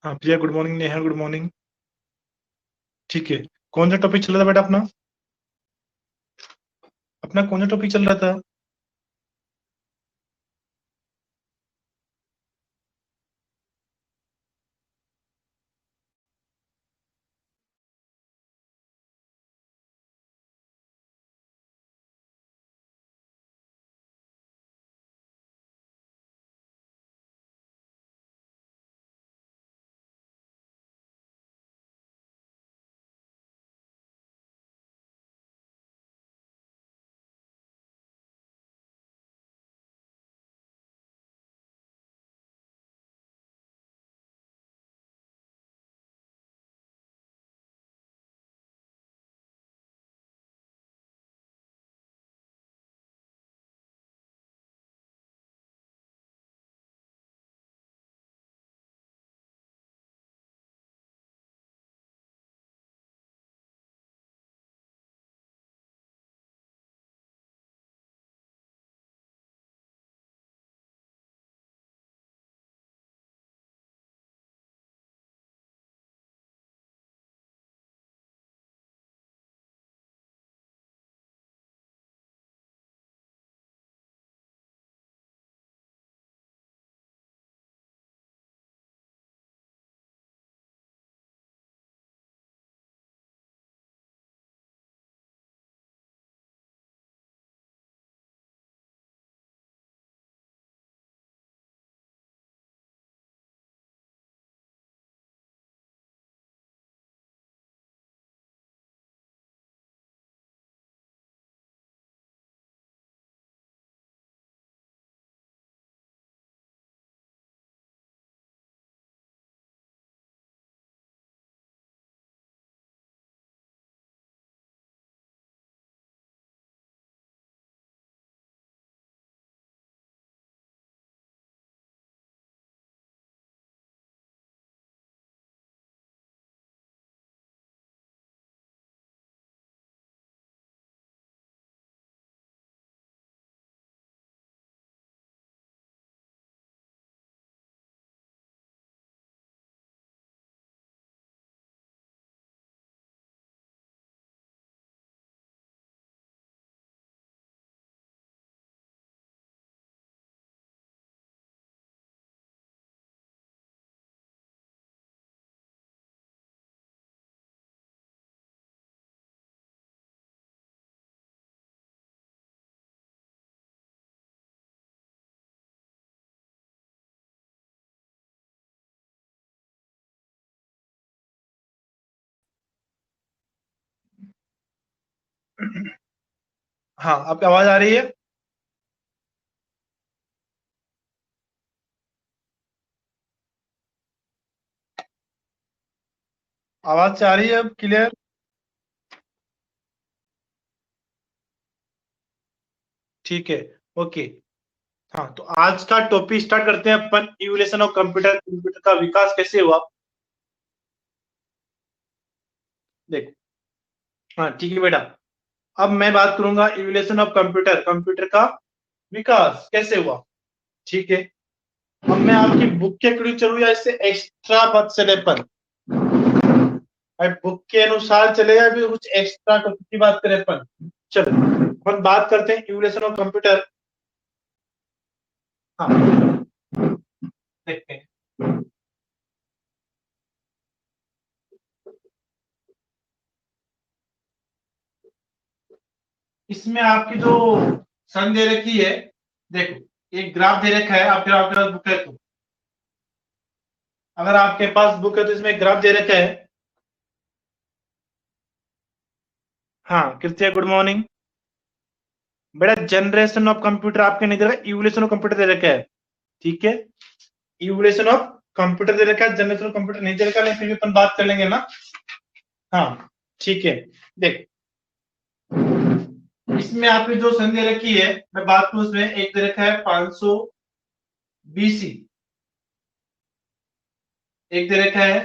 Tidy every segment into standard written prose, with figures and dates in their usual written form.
हाँ Priya, good morning. Neha, good morning. ठीक है। कौन सा टॉपिक चल रहा था बेटा अपना? अपना कौन सा टॉपिक चल रहा था? हाँ, आपकी आवाज आ रही है? आवाज से आ रही है अब क्लियर? ठीक है। ओके। हाँ, तो आज का टॉपिक स्टार्ट करते हैं अपन। इवोल्यूशन ऑफ कंप्यूटर, कंप्यूटर का विकास कैसे हुआ। देखो। हाँ ठीक है बेटा। अब मैं बात करूंगा इवोल्यूशन ऑफ कंप्यूटर, कंप्यूटर का विकास कैसे हुआ। ठीक है। अब मैं आपकी बुक के अकॉर्डिंग चलूँ या इससे एक्स्ट्रा बात चले अपन? भाई बुक के अनुसार चले या फिर कुछ एक्स्ट्रा टॉपिक की बात करें अपन? चलो, अपन बात करते हैं इवोल्यूशन ऑफ कंप्यूटर। हाँ, देखते हैं। इसमें आपकी जो सन दे रखी है, देखो एक ग्राफ दे रखा है। आपके आपके पास बुक है तो, अगर आपके पास बुक है तो इसमें एक ग्राफ दे रखा है। हाँ कृत्या, गुड मॉर्निंग। बेटा जनरेशन ऑफ कंप्यूटर आपके नहीं दे रखा, इवोल्यूशन ऑफ कंप्यूटर दे रखा है। ठीक है। इवोल्यूशन ऑफ कंप्यूटर दे रखा है, जनरेशन ऑफ कंप्यूटर नहीं दे रखा, लेकिन फिर भी अपन बात कर लेंगे ना। हाँ ठीक है। देख, इसमें आपने जो सन दे रखी है, मैं बात करूं उसमें एक दे रखा है 500 बीसी, एक दे रखा है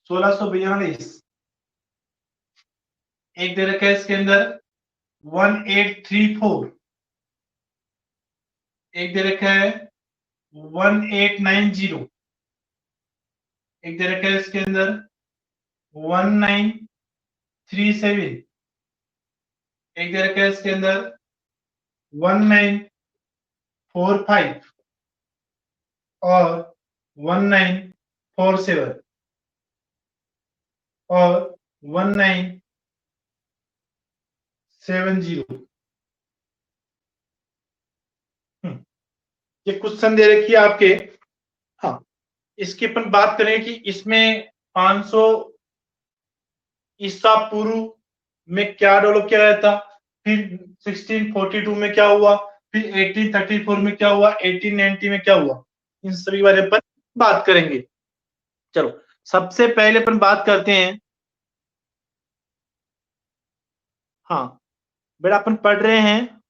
1642, एक दे रखा है इसके अंदर 1834, एक दे रखा है 1890, एक दे रखा है इसके अंदर 1937, एक दे रखा है इसके अंदर 1945 और 1947 और 1970। ये क्वेश्चन दे रखी है आपके। हाँ, इसकी अपन बात करें कि इसमें 500 ईसा पूर्व में क्या डेवलप किया गया था, फिर 1642 में क्या हुआ, फिर 1834 में क्या हुआ, 1890 में क्या हुआ, इन सभी बारे पर बात करेंगे। चलो सबसे पहले अपन बात करते हैं। हाँ बेटा अपन पढ़ रहे हैं।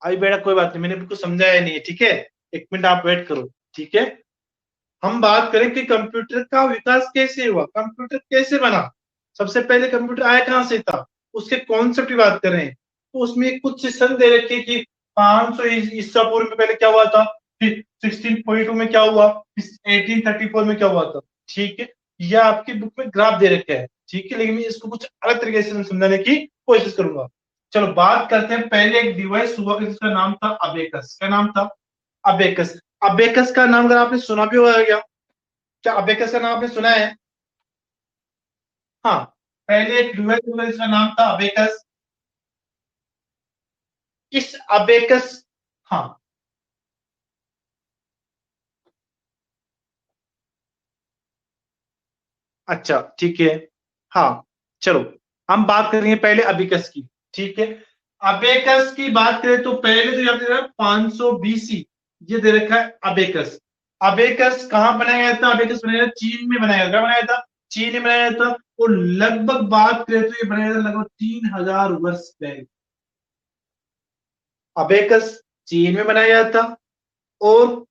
अभी बेटा कोई बात नहीं, मैंने बिल्कुल समझाया नहीं है, ठीक है, एक मिनट आप वेट करो, ठीक है। हम बात करें कि कंप्यूटर का विकास कैसे हुआ, कंप्यूटर कैसे बना, सबसे पहले कंप्यूटर आया कहां से था, उसके कॉन्सेप्ट की बात कर रहे हैं। तो उसमें कुछ सिस्टम दे रखे कि 500 ईसा पूर्व में पहले क्या हुआ था, फिर 1642 में क्या हुआ, फिर 1834 में क्या हुआ था, ठीक है। यह आपकी बुक में ग्राफ दे रखे है, ठीक है, लेकिन मैं इसको कुछ अलग तरीके से समझाने की कोशिश करूंगा। चलो बात करते हैं। पहले एक डिवाइस हुआ जिसका नाम था अबेकस। क्या नाम था? अबेकस। अबेकस का नाम अगर आपने सुना भी होगा क्या? क्या अबेकस का नाम आपने सुना है? हाँ, पहले एक डिवाइस हुआ जिसका नाम था अबेकस। इस अबेकस, हाँ, अच्छा ठीक है। हाँ चलो, हम बात करेंगे पहले अबेकस की, ठीक है। अबेकस की बात करें तो पहले तो यहाँ दे रखा है 500 बीसी, ये दे रखा है अबेकस। अबेकस कहाँ बनाया गया था? अबेकस बनाया गया चीन में, बनाया गया, बनाया था चीन में बनाया था। और लगभग बात करें तो ये बनाया था लगभग 3000 वर्ष पहले। अबेकस चीन में बनाया गया था। और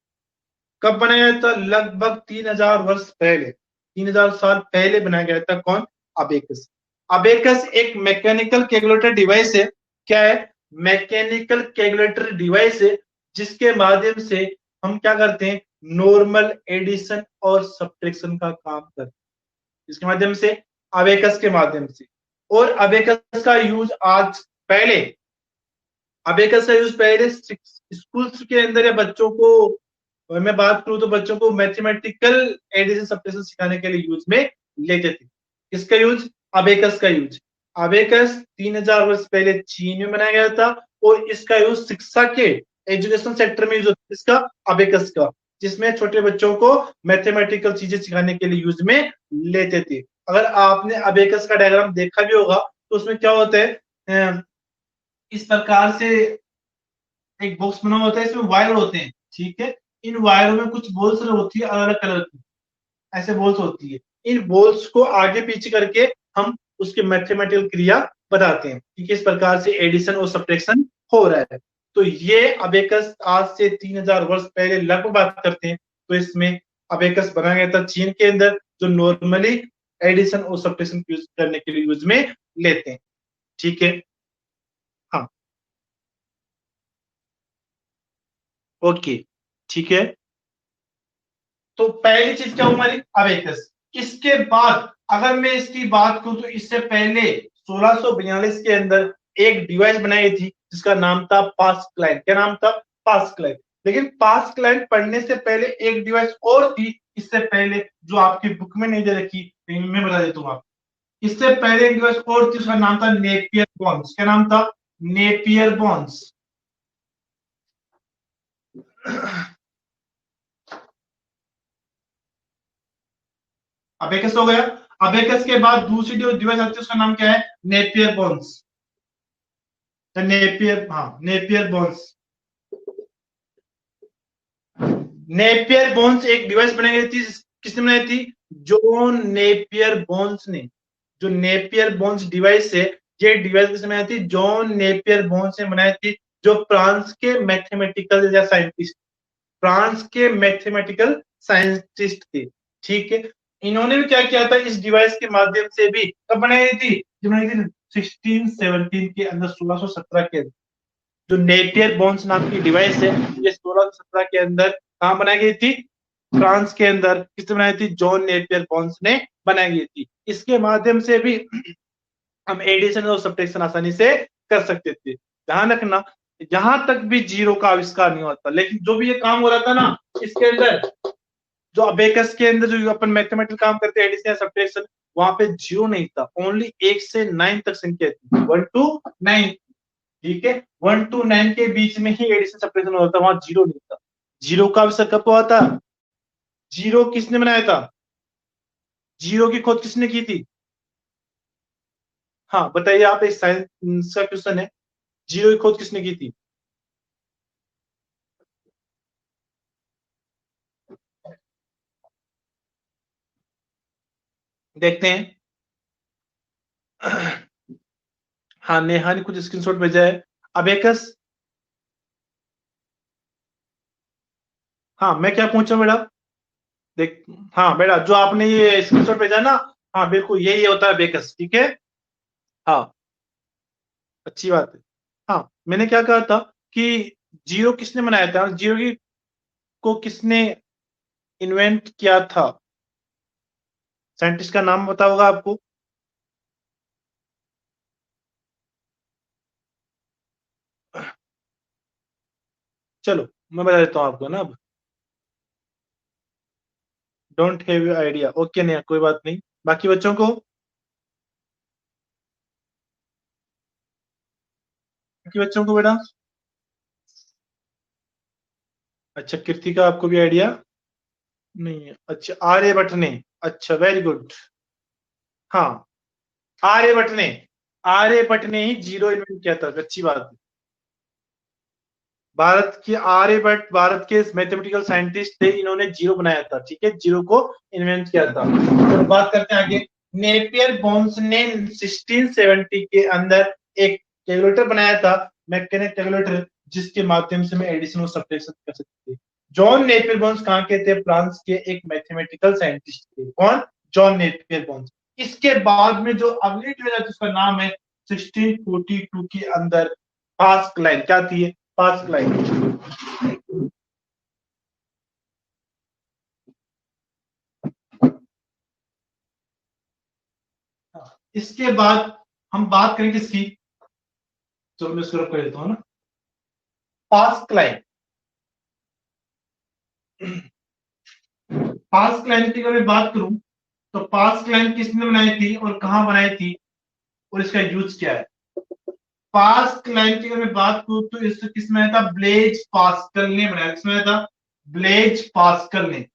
कब बनाया गया था? लगभग 3000 वर्ष पहले, 3000 साल पहले बनाया गया था। कौन? अबेकस। अबेकस एक मैकेनिकल कैलकुलेटर डिवाइस है। क्या है? मैकेनिकल कैलकुलेटर डिवाइस है, जिसके माध्यम से हम क्या करते हैं, नॉर्मल एडिशन और सब्ट्रैक्शन का काम करते हैं, इसके माध्यम से, अबेकस के माध्यम से। और अबेकस का यूज आज, पहले अबेकस का यूज पहले स्कूल्स के अंदर या बच्चों को, और मैं बात करूं तो बच्चों को मैथमेटिकल एडिशन सब्ट्रैक्शन सिखाने के लिए यूज में लेते थे। किसका यूज? अबेकस का यूज। अबेकस 3000 वर्ष पहले चीन में बनाया गया था। और इसका यूज शिक्षा के, एजुकेशन सेक्टर में यूज होता है इसका, अबेकस का, जिसमें छोटे बच्चों को मैथमेटिकल चीजें सिखाने के लिए यूज में लेते थे। अगर आपने अबेकस का डायग्राम देखा भी होगा तो उसमें क्या होता है, इस प्रकार से एक बॉक्स बना होता है, इसमें वायर होते हैं, ठीक है। इन वायरों में कुछ बॉल्स होती है अलग अलग कलर की, ऐसे बॉल्स होती है। इन बॉल्स को आगे पीछे करके हम उसके मैथमेटिकल क्रिया बताते हैं, ठीक है। इस प्रकार से एडिशन और सब्ट्रैक्शन हो रहा है। तो ये अबेकस आज से 3000 वर्ष पहले लगभग बात करते हैं, तो इसमें अबेकस बनाया गया था चीन के अंदर, जो नॉर्मली एडिशन और सब्ट्रैक्शन यूज करने के लिए यूज में लेते हैं, ठीक है। हाँ ओके, ठीक है। तो पहली चीज क्या हुई हमारी? अबेकस। इसके बाद अगर मैं इसकी बात करूं तो इससे पहले 1642 के अंदर एक डिवाइस बनाई थी जिसका नाम था पास्कलाइन। क्या नाम था? पास्कलाइन। लेकिन पास्कलाइन पढ़ने से पहले एक डिवाइस और थी, इससे पहले, जो आपकी बुक में नहीं दे रखी, लेकिन मैं बता देता हूँ आप। इससे पहले एक डिवाइस और थी, उसका नाम था नेपियर बॉन्स। क्या नाम था? Napier bones. अबेकस हो गया। अबेकस के बाद दूसरी जो डिवाइस आती है उसका नाम क्या है? Napier bones. नेपियर, हाँ, नेपियर बॉन्स। नेपियर बॉन्स एक डिवाइस बनाई गई थी, किसने बनाई थी? जॉन नेपियर बॉन्स ने। जो नेपियर बॉन्स डिवाइस है, ये डिवाइस किसने बनाई थी? जॉन नेपियर बॉन्स ने बनाई थी, जो फ्रांस के मैथमेटिकल या साइंटिस्ट, फ्रांस के मैथमेटिकल साइंटिस्ट थे, ठीक है। इन्होंने भी क्या किया था, इस डिवाइस के माध्यम से भी कब बनाई थी? जो बनाई थी 1617 के अंदर, 1617 के अंदर, जो नेपियर बोन्स नाम की डिवाइस है, ये 1617 के अंदर कहाँ बनाई गई थी? फ्रांस के अंदर। किसने बनाई थी? जॉन नेपियर बोन्स ने बनाई गई थी। इसके माध्यम से भी हम एडिशन और सब्ट्रैक्शन आसानी से कर सकते थे। ध्यान रखना, यहां तक भी जीरो का आविष्कार नहीं हुआ था, लेकिन जो भी ये काम हो रहा था ना इसके अंदर, जो अबेकस के अंदर जो अपन मैथमेटिकल काम करते हैं एडिशन या सब्ट्रैक्शन, वहां पे जीरो नहीं था, ओनली 1 से 9 तक संख्या थी, 1 टू 9। ठीक है, 1 टू 9 के बीच में ही एडिशन सब्ट्रैक्शन होता था, वहां जीरो नहीं था। जीरो का आविष्कार कब हुआ था? जीरो किसने बनाया था? जीरो की खोज किसने की थी? हाँ बताइए आप, एक साइंस का क्वेश्चन है, जीरो की खोज किसने की थी? देखते हैं। हाँ, नेहा ने कुछ स्क्रीनशॉट भेजा है। अबेकस। हाँ, मैं क्या पूछा बेटा? देख, हाँ बेटा, जो आपने ये स्क्रीनशॉट भेजा ना, हाँ बिल्कुल यही होता है अबेकस। ठीक है। हाँ, अच्छी बात है। हाँ, मैंने क्या कहा था कि जीरो किसने बनाया था, जीरो की को किसने इन्वेंट किया था? साइंटिस्ट का नाम पता होगा आपको? चलो मैं बता देता हूँ आपको ना अब। डोंट हैव आइडिया, ओके, नहीं कोई बात नहीं। बाकी बच्चों को, बाकी बच्चों को बेटा। अच्छा, कृतिका आपको भी आइडिया नहीं है? अच्छा, आर्यभट्ट ने। अच्छा, वेरी गुड। हाँ, आर्यभट्ट ने, आर्यभट्ट ने ही जीरो इन्वेंट किया था, अच्छी बात है। भारत की आर्यभट्ट भारत के मैथमेटिकल साइंटिस्ट थे, इन्होंने जीरो बनाया था। ठीक है, जीरो को इन्वेंट किया था। तो बात करते हैं आगे। नेपियर बोन्स ने 1670 के अंदर एक कैलकुलेटर बनाया था, मैकेनिक कैलकुलेटर, जिसके माध्यम से मैं एडिशन और सब्ट्रैक्शन कर सकते थे। जॉन नेपियर बोन्स कहाँ के थे? फ्रांस के एक मैथमेटिकल साइंटिस्ट थे। कौन? John Napier bones. इसके बाद में जो अगली ट्रेजर जिसका नाम है 1642 के अंदर, पास्कलाइन क्या थी? पास्कलाइन। इसके बाद हम बात करें किसकी? चलो मैं इसको रख कर देता हूँ ना। पास्कलाइन। पास्कलाइन की अगर मैं बात करूं, तो पास्कलाइन किसने बनाई थी और कहां बनाई थी और इसका यूज क्या है? पास्कलाइन की अगर मैं बात करूं तो इससे किसने बनाया था? ब्लेज पास्कल ने बनाया। किसने बनाया था? ब्लेज पास्कल ने।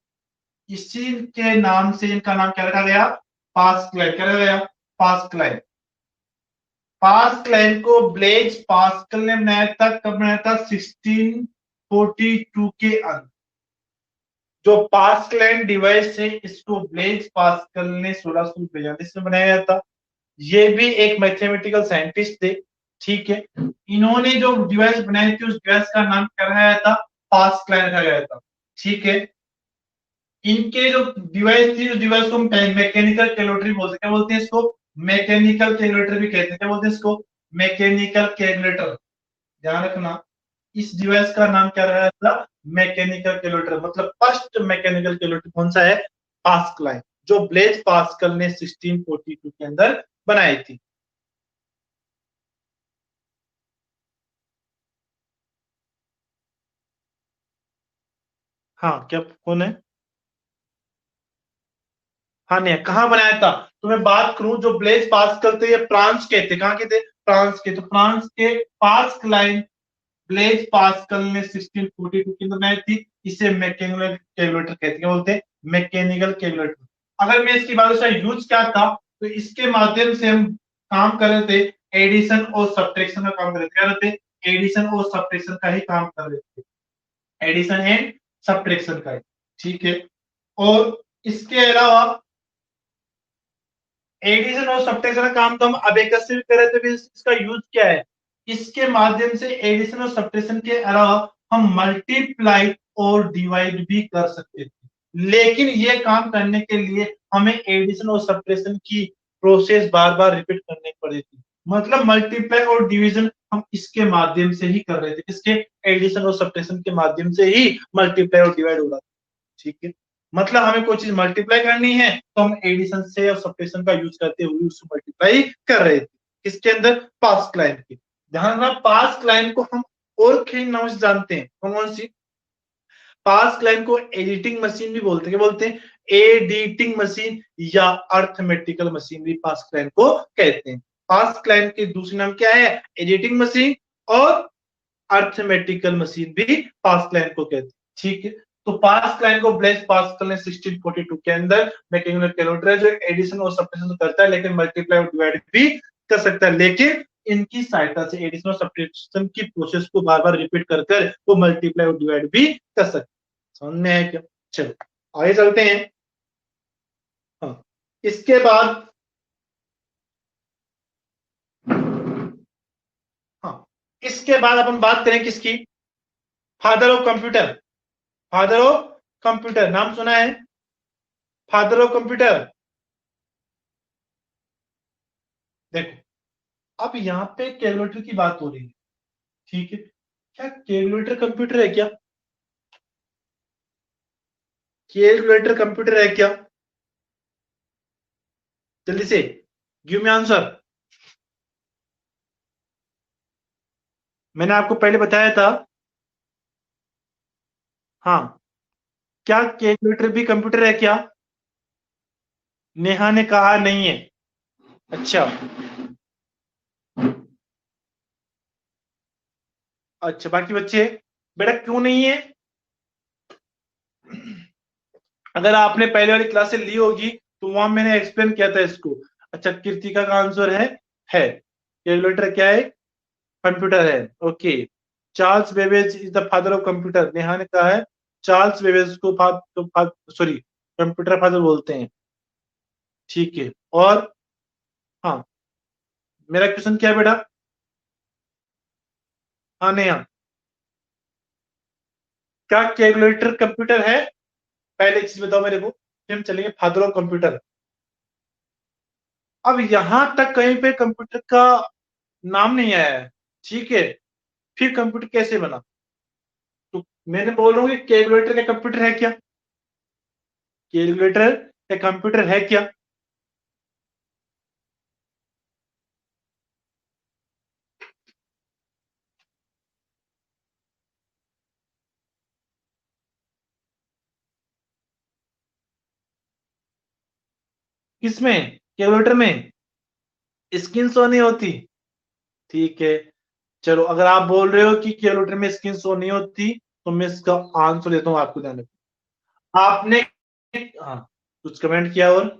इसी के नाम से इनका नाम क्या रखा गया? पास्कलाइन। क्या रखा गया? पास्कलाइन। पास्कलाइन को ब्लेज पास्कल ने बनाया था। कब बनाया था? 1642 के अंदर। जो पास्कलाइन डिवाइस है, इसको ब्लेज पास्कल ने 1642 में बनाया गया था। ये भी एक मैथमेटिकल साइंटिस्ट थे। ठीक है, इन्होंने जो डिवाइस बनाई थी, उस डिवाइस का नाम क्या रखा गया था? पास्कलाइन रखा गया था। ठीक है, इनके जो डिवाइस थी, उस डिवाइस को हम मैकेनिकल कैलकुलेटर बोलते हैं। क्या बोलते हैं इसको? मैकेनिकल कैलकुलेटर भी कहते हैं। क्या बोलते हैं इसको? Mechanical calculator. ध्यान रखना, इस डिवाइस का नाम क्या रहा था? Mechanical calculator. मतलब फर्स्ट मैकेनिकल कैलकुलेटर कौन सा है? पास्कलाइन, जो ब्लेज पास्कल ने 1642 के अंदर बनाई थी। हाँ, क्या कौन है? हाँ, नहीं, कहाँ बनाया था? तो मैं बात करूं, जो ब्लेज पास्कल थे, ये फ्रांस के थे। कहाँ के थे? फ्रांस के। तो फ्रांस के पास्कलाइन, ब्लेज पास्कल ने 1642 के अंदर बनाई थी। इसे मैकेनिकल कैलकुलेटर कहते हैं। क्या बोलते हैं? Mechanical calculator. अगर मैं इसकी बात, उसका यूज क्या था, तो इसके माध्यम से हम काम कर रहे थे, एडिशन और सब्ट्रैक्शन का काम कर रहे थे। क्या रहते? एडिशन और सब्ट्रैक्शन का ही काम कर रहे थे। एडिशन एंड सब्ट्रैक्शन का ही। ठीक है, और इसके अलावा एडिशन और सब्ट्रैक्शन का काम तो हम अबेकस से भी कर रहे थे। फिर इसका यूज क्या है? इसके माध्यम से एडिशन और सब्ट्रैक्शन के अलावा हम मल्टीप्लाई और डिवाइड भी कर सकते थे, लेकिन ये काम करने के लिए हमें एडिशन और सब्ट्रैक्शन की प्रोसेस बार बार रिपीट करनी पड़ी थी। मतलब मल्टीप्लाई और डिवीजन हम इसके माध्यम से ही कर रहे थे, किसके, एडिशन और सब्ट्रैक्शन के माध्यम से ही मल्टीप्लाई और डिवाइड हो रहा था। ठीक है, मतलब हमें कोई चीज मल्टीप्लाई करनी है तो हम एडिशन से और सब्ट्रैक्शन का यूज करते हुए उसको मल्टीप्लाई कर रहे थे, किसके अंदर, पास्ट लाइन के। ध्यान रखना, पास्ट लाइन को हम और कई नामों से जानते हैं, कौन कौन सी, पास्ट लाइन को एडिटिंग मशीन भी बोलते हैं, क्या बोलते हैं, एडिटिंग मशीन या अर्थमेटिकल मशीन भी पास्ट लाइन को कहते हैं। पास्ट लाइन के दूसरे नाम क्या है, एडिटिंग मशीन और अर्थमेटिकल मशीन भी पास्ट लाइन को कहते हैं। ठीक है, तो पास्ट लाइन को ब्लेस पास्कल ने 1642 के अंदर मैकेनिकल कैलकुलेटर है जो एडिशन और सब्ट्रैक्शन करता है, लेकिन मल्टीप्लाई और डिवाइड भी कर सकता है, लेकिन इनकी सहायता से एडिशन और सब्ट्रैक्शन की प्रोसेस को बार बार रिपीट कर कर वो मल्टीप्लाई और डिवाइड भी कर सकता है। समझ में है क्या, चलो आगे चलते हैं। हाँ, इसके बाद, हाँ, इसके बाद अपन बात करें किसकी, father of computer. Father of computer नाम सुना है, फादर ऑफ कंप्यूटर। देखो, अब यहाँ पे कैलकुलेटर की बात हो रही है, ठीक है, क्या कैलकुलेटर कंप्यूटर है क्या, कैलकुलेटर कंप्यूटर है क्या, जल्दी से गिव मी आंसर। मैंने आपको पहले बताया था, हाँ, क्या कैलकुलेटर भी कंप्यूटर है क्या, नेहा ने कहा नहीं है। अच्छा, अच्छा, बाकी बच्चे, बेटा क्यों नहीं है, अगर आपने पहले वाली क्लास से ली होगी तो वहां मैंने एक्सप्लेन किया था इसको। अच्छा, कृतिका का आंसर है कैलकुलेटर क्या है, कंप्यूटर है, okay. Charles Babbage is the father of computer, Neha ने कहा है चार्ल्स बेबेज को सॉरी कंप्यूटर फादर बोलते हैं। ठीक है, और हाँ, मेरा क्वेश्चन क्या है बेटा, हाँ नेहा, क्या कैलकुलेटर कंप्यूटर है, पहले चीज बताओ मेरे को, फिर हम चलेंगे फादर ऑफ कंप्यूटर। अब यहां तक कहीं पे कंप्यूटर का नाम नहीं आया है, ठीक है, फिर कंप्यूटर कैसे बना, तो मैंने बोल रहा हूँ कि कैलकुलेटर का कंप्यूटर है क्या, कैलकुलेटर का कंप्यूटर है क्या, किसमें, कैलकुलेटर में स्क्रीन शो नहीं होती, ठीक है। चलो, अगर आप बोल रहे हो कि कैलकुलेटर में स्क्रीन शो नहीं होती तो मैं इसका आंसर देता हूँ आपको, ध्यान रखो। आपने, हाँ, कुछ कमेंट किया, और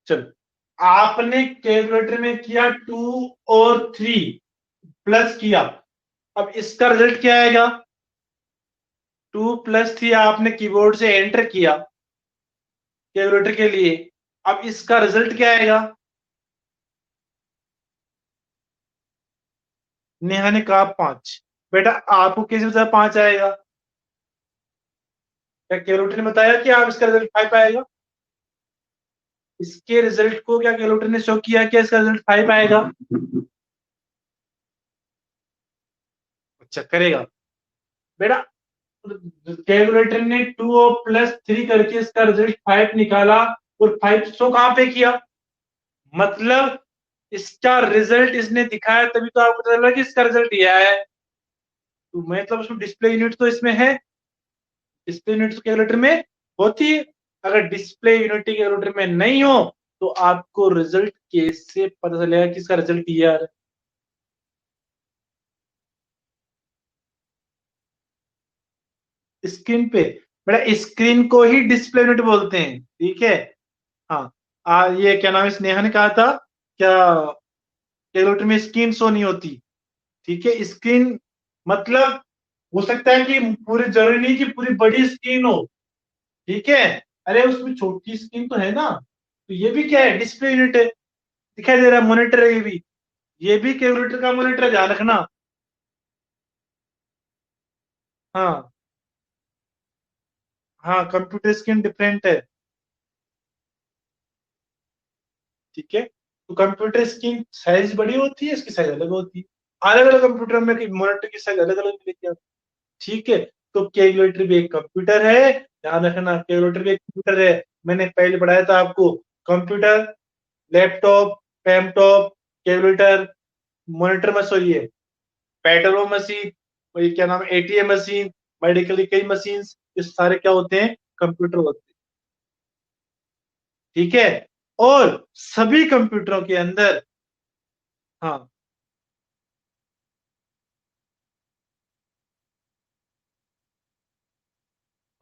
चलो, आपने कैलकुलेटर में किया 2 और 3 प्लस किया, अब इसका रिजल्ट क्या आएगा, 2 + 3 आपने कीबोर्ड से एंटर किया कैलकुलेटर के लिए, अब इसका रिजल्ट क्या आएगा, नेहा ने कहा 5। बेटा आपको कैसे पता 5 आएगा, क्या कैलकुलेटर ने बताया कि आप इसका रिजल्ट 5 आएगा, इसके रिजल्ट को क्या कैलकुलेटर ने शो किया, क्या इसका रिजल्ट 5 आएगा, अच्छा करेगा, बेटा कैलकुलेटर ने 2 + 3 करके इसका रिजल्ट 5 निकाला, और 5 शो कहां पे किया, मतलब इसका रिजल्ट इसने दिखाया, तभी तो आपको पता चला कि इसका रिजल्ट ये आया है, तो मतलब उसमें डिस्प्ले यूनिट तो इसमें है, डिस्प्ले यूनिट तो कैलकुलेटर में होती है, अगर डिस्प्ले यूनिट कैलकुलेटर में नहीं हो तो आपको रिजल्ट कैसे पता चलेगा कि इसका रिजल्ट ये आ रहा है, स्क्रीन पे, बेटा स्क्रीन को ही डिस्प्ले यूनिट बोलते हैं, ठीक है। हाँ, ये क्या नाम है, स्नेहा ने कहा था क्या, कैलकुलेटर में स्क्रीन शो नहीं होती, ठीक है, स्क्रीन मतलब हो सकता है कि पूरी, जरूरी नहीं कि पूरी बड़ी स्क्रीन हो, ठीक है, अरे उसमें छोटी स्क्रीन तो है ना, तो ये भी क्या है, डिस्प्ले यूनिट है, दिखाई दे रहा है, मॉनिटर है ये भी कैलकुलेटर का मॉनिटर है, ध्यान रखना। हाँ, हाँ, कंप्यूटर स्क्रीन डिफरेंट है, ठीक है। तो कंप्यूटर की साइज बड़ी होती है, इसकी साइज अलग होती है। अलग अलग कंप्यूटर में मॉनिटर की साइज अलग अलग मिलेगी आपको। ठीक है। तो कैलकुलेटर भी एक कंप्यूटर है, ध्यान रखना, कैलकुलेटर भी एक कंप्यूटर है। मैंने पहले पढ़ाया था आपको, कंप्यूटर, लैपटॉप, पैमटॉप, कैलकुलेटर, मॉनिटर में सॉरी है, पेट्रोल मशीन, वही क्या नाम है, एटीएम मशीन, मेडिकल की कई मशीन, ये सारे क्या होते हैं, कंप्यूटर होते हैं। ठीक है। और सभी कंप्यूटरों के अंदर, हाँ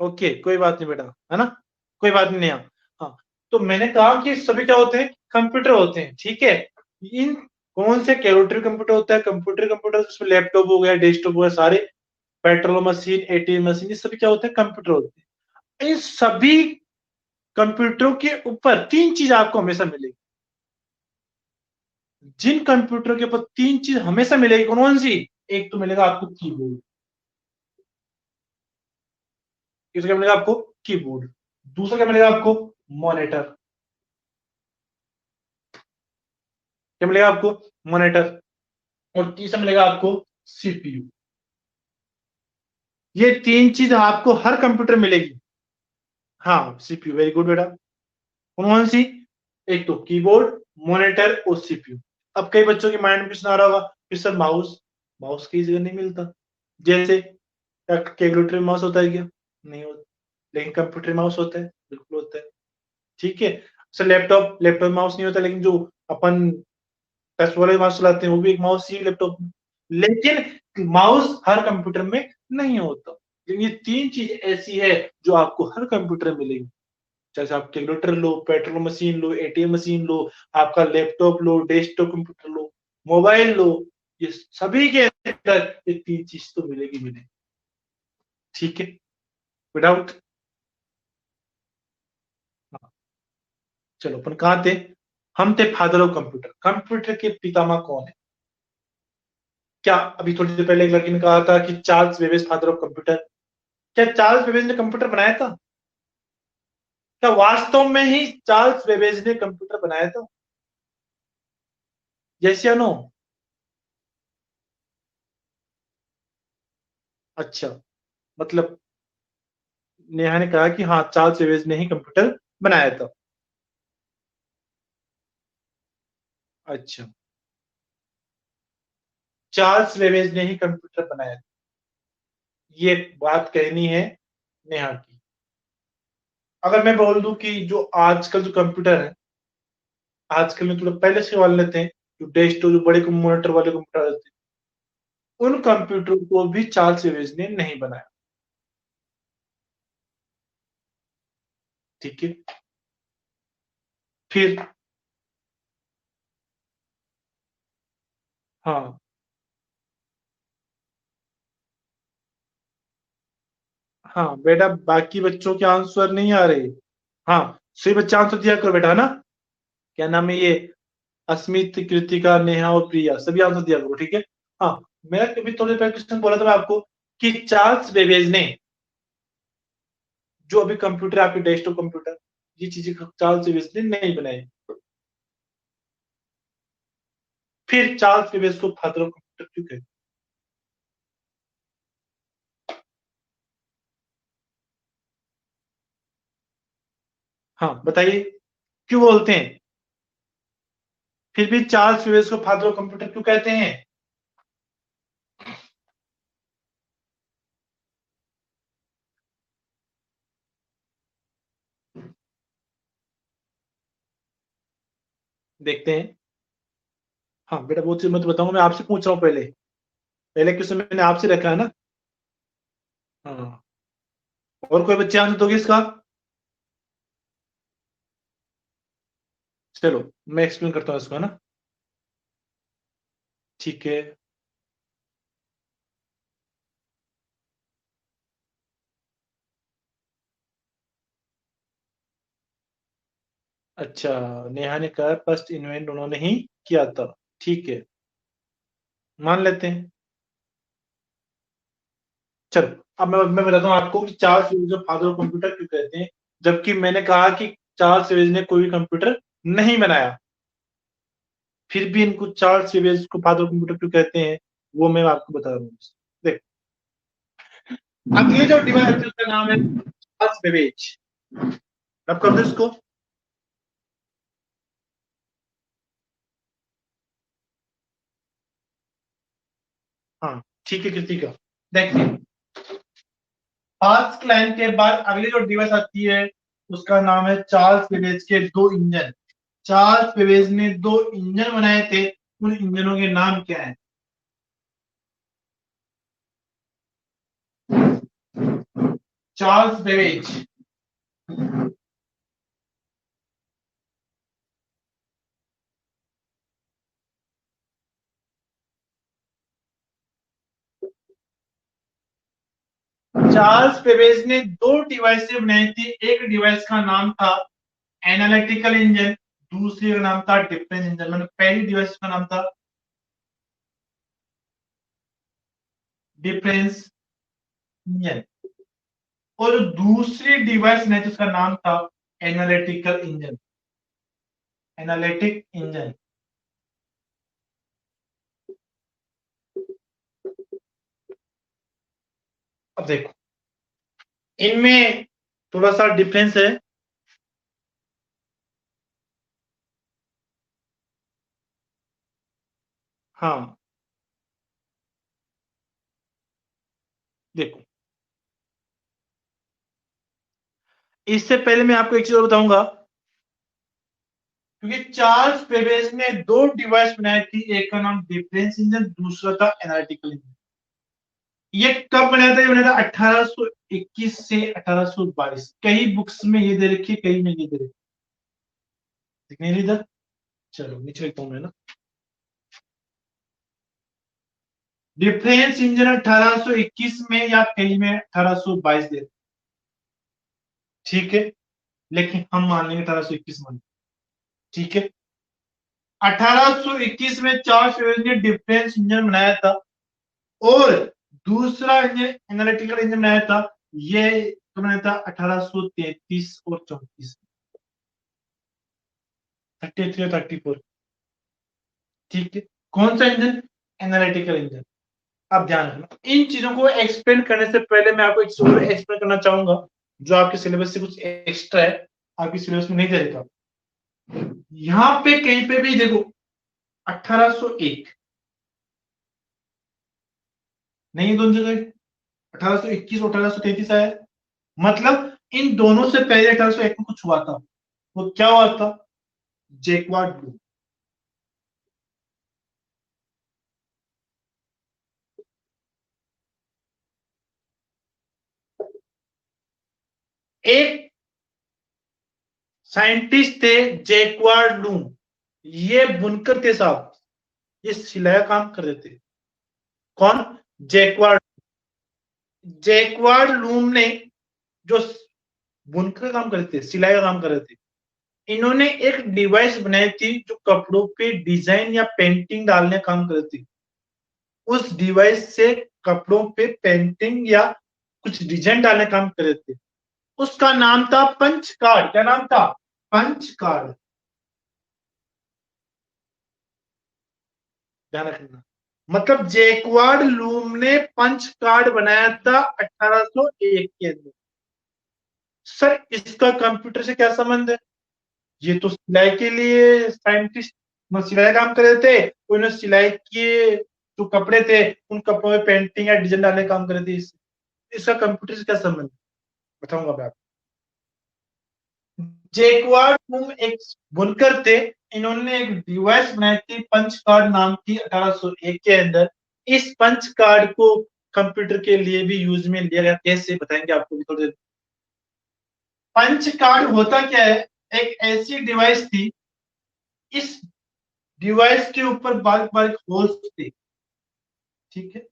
ओके कोई बात नहीं बेटा, है ना, कोई बात नहीं यहाँ। हाँ, तो मैंने कहा कि सभी क्या होते हैं, कंप्यूटर होते हैं। ठीक है। इन कौन से कैलकुलेटर कंप्यूटर होता है, कंप्यूटर कंप्यूटर जिसमें लैपटॉप हो गया, डेस्कटॉप हो गया, सारे पेट्रोल मशीन, एटीएम मशीन, ये सभी क्या होते हैं, कंप्यूटर होते हैं। इन सभी कंप्यूटरों के ऊपर तीन चीज आपको हमेशा मिलेगी। जिन कंप्यूटर के ऊपर तीन चीज हमेशा मिलेगी, कौन कौन सी, एक तो मिलेगा आपको कीबोर्ड, तीसरा क्या मिलेगा आपको, कीबोर्ड, दूसरा क्या मिलेगा आपको, मॉनिटर, क्या मिलेगा आपको, मॉनिटर, और तीसरा मिलेगा आपको सीपीयू। ये तीन चीज आपको हर कंप्यूटर मिलेगी। हाँ सीपीयू, वेरी गुड बेटा। कौन कौन सी, एक तो कीबोर्ड, मॉनिटर और सीपीयू। अब कई बच्चों के माइंड में प्रश्न आ रहा होगा कि सर माउस, माउस कई जगह नहीं मिलता, जैसे कैलकुलेटर में माउस होता है क्या, नहीं होता, लेकिन कंप्यूटर में माउस होता है, बिल्कुल होता है। ठीक है। सर लैपटॉप, लैपटॉप में माउस नहीं होता, लेकिन जो अपन टच वाले माउस चलाते हैं वो भी एक माउस ही है लैपटॉप में। लेकिन माउस हर कंप्यूटर में नहीं होता। लेकिन ये तीन चीज ऐसी है जो आपको हर कंप्यूटर में मिलेगी। जैसे आप कैलकुलेटर लो, पेट्रोल मशीन लो, एटीएम मशीन लो, आपका लैपटॉप लो, डेस्कटॉप कंप्यूटर लो, मोबाइल लो, ये सभी के अंदर ये तीन चीज तो मिलेगी मिलेगी। ठीक है। विदाउट, चलो अपन कहाँ थे, हम थे फादर ऑफ कंप्यूटर। कंप्यूटर के पितामह कौन है, क्या अभी थोड़ी देर पहले एक लड़की ने कहा था कि Charles Babbage father of computer, क्या चार्ल्स बेबेज ने कंप्यूटर बनाया था, क्या वास्तव में ही चार्ल्स बेबेज ने कंप्यूटर बनाया था, यस या नो। अच्छा, मतलब नेहा ने कहा कि हाँ चार्ल्स बेबेज ने ही कंप्यूटर बनाया था। अच्छा, चार्ल्स बेबेज ने ही कंप्यूटर बनाया था, ये बात कहनी है नेहा की। अगर मैं बोल दूं कि जो आजकल जो कंप्यूटर है, आजकल में थोड़ा पहले से वाले लेते हैं, जो डेस्कटॉप, जो बड़े मॉनिटर वाले कंप्यूटर होते हैं, उन कंप्यूटर को भी चार्ल्स बेबेज ने नहीं बनाया। ठीक है। फिर, हाँ हाँ बेटा, बाकी बच्चों के आंसर नहीं आ रहे। हाँ, सही बच्चा आंसर दिया करो बेटा, है ना, क्या नाम है ये, अस्मित, कृतिका, नेहा और प्रिया, सभी आंसर दिया करो। ठीक है। हाँ, मैं कभी थोड़ी पहले क्वेश्चन बोला था मैं आपको कि चार्ल्स बेबेज ने, जो अभी कंप्यूटर आपके डेस्कटॉप कंप्यूटर, ये चीजें चार्ल्स बेबेज ने नहीं बनाई। फिर चार्ल्स बेबेज को फादर ऑफ कंप्यूटर क्यों कहते हैं? हाँ बताइए, क्यों बोलते हैं, फिर भी चार्ल्स बेबेज को फादर ऑफ कंप्यूटर क्यों कहते हैं? देखते हैं। हाँ बेटा, बहुत चीज मैं तो बताऊंगा, मैं आपसे पूछ रहा हूँ पहले, पहले क्वेश्चन मैंने आपसे रखा है ना। हाँ, और कोई बच्चे आंसर दोगे इसका? चलो मैं एक्सप्लेन करता हूँ इसको, है ना। ठीक है। अच्छा, नेहा ने कहा फर्स्ट इन्वेंट उन्होंने ही किया था। ठीक है, मान लेते हैं। चलो, अब मैं बताता हूँ आपको कि चार्ल्स बेबेज को फादर ऑफ कंप्यूटर क्यों कहते हैं, जबकि मैंने कहा कि चार्ल्स बेबेज ने कोई भी कंप्यूटर नहीं बनाया। फिर भी इनको चार्ल्स बेबेज को फादर कंप्यूटर क्यों कहते हैं, वो मैं आपको बता रहा हूँ। देख, अगले जो डिवाइस है उसका नाम है चार्ल्स बेबेज। अब कर दो इसको। हाँ ठीक है कृतिका, देखिए फर्स्ट लाइन के बाद अगली जो डिवाइस आती है उसका नाम है चार्ल्स बेबेज के दो इंजन। चार्ल्स बेबेज ने दो इंजन बनाए थे, उन इंजनों के नाम क्या है? Charles Babbage. चार्ल्स बेबेज ने दो डिवाइस बनाई थी, एक डिवाइस का नाम था एनालिटिकल इंजन, दूसरे का नाम था डिफरेंस इंजन। मतलब पहली डिवाइस का नाम था डिफरेंस इंजन, और दूसरी डिवाइस ने जिसका नाम था एनालिटिकल इंजन, एनालिटिक इंजन। अब देखो इनमें थोड़ा सा डिफरेंस है। हाँ देखो, इससे पहले मैं आपको एक चीज और बताऊंगा, क्योंकि चार्ल्स बेबेज ने दो डिवाइस बनाई थी, एक का नाम डिफरेंस इंजन, दूसरा था एनालिटिकल इंजन। ये कब बनाया था? ये बनाया था 1821 से 1822। कई बुक्स में ये दे रखी है, कई में ये दे रखी है, नहीं इधर। चलो नीचे लिखता हूं मैं ना, डिफरेंस इंजन 1821 में या कई में 1822 दे, ठीक है, लेकिन हम मान लेंगे 1821 मान, ठीक है। 1821 में चार्ल्स बेबेज ने डिफरेंस इंजन बनाया था, और दूसरा इंजन एनालिटिकल इंजन बनाया था, ये तो बनाया था 1833 और 34, 33 और 34, ठीक है। कौन सा इंजन? Analytical engine. अब ध्यान रखना, इन चीजों को एक्सप्लेन करने से पहले मैं आपको एक चीज एक्सप्लेन करना चाहूंगा जो आपके सिलेबस से कुछ एक्स्ट्रा है, आपके सिलेबस में नहीं दे रखा। यहाँ पे कहीं पे भी देखो 1801 नहीं, दोनों जगह 1821 और 1833 आया है। मतलब इन दोनों से पहले 1801 में कुछ हुआ था, वो क्या हुआ था? Jacquard loom. एक साइंटिस्ट थे जैकवार्ड लूम, ये बुनकर थे साहब, ये सिलाई का काम कर रहे थे। कौन? जैकवार्ड। जैकवार्ड लूम ने जो बुनकर का काम कर रहे थे, सिलाई का काम कर रहे थे, इन्होंने एक डिवाइस बनाई थी जो कपड़ों पे डिजाइन या पेंटिंग डालने का काम कर रही थी। उस डिवाइस से कपड़ों पे पेंटिंग या कुछ डिजाइन डालने का काम कर रहे थे, उसका नाम था पंच कार्ड। क्या नाम था? Punch card. ध्यान रखना, मतलब जैकवार्ड लूम ने पंच कार्ड बनाया था 1801 के अंदर। सर इसका कंप्यूटर से क्या संबंध है? ये तो सिलाई के लिए साइंटिस्ट सिलाई काम कर रहे थे, उन्होंने सिलाई के जो कपड़े थे उन कपड़ों में पेंटिंग या डिजाइन डालने का काम कर रहे थे। इसका कंप्यूटर से क्या संबंध है? बताऊंगा मैं आपको। जैकवार्ड तुम एक बुनकर थे, इन्होंने एक डिवाइस बनाई थी पंच कार्ड नाम की 1801 के अंदर। इस पंच कार्ड को कंप्यूटर के लिए भी यूज में लिया गया, कैसे बताएंगे आपको भी थोड़ी देर। पंच कार्ड होता क्या है? एक ऐसी डिवाइस थी, इस डिवाइस के ऊपर बारीक बारीक होल्स थे, ठीक है।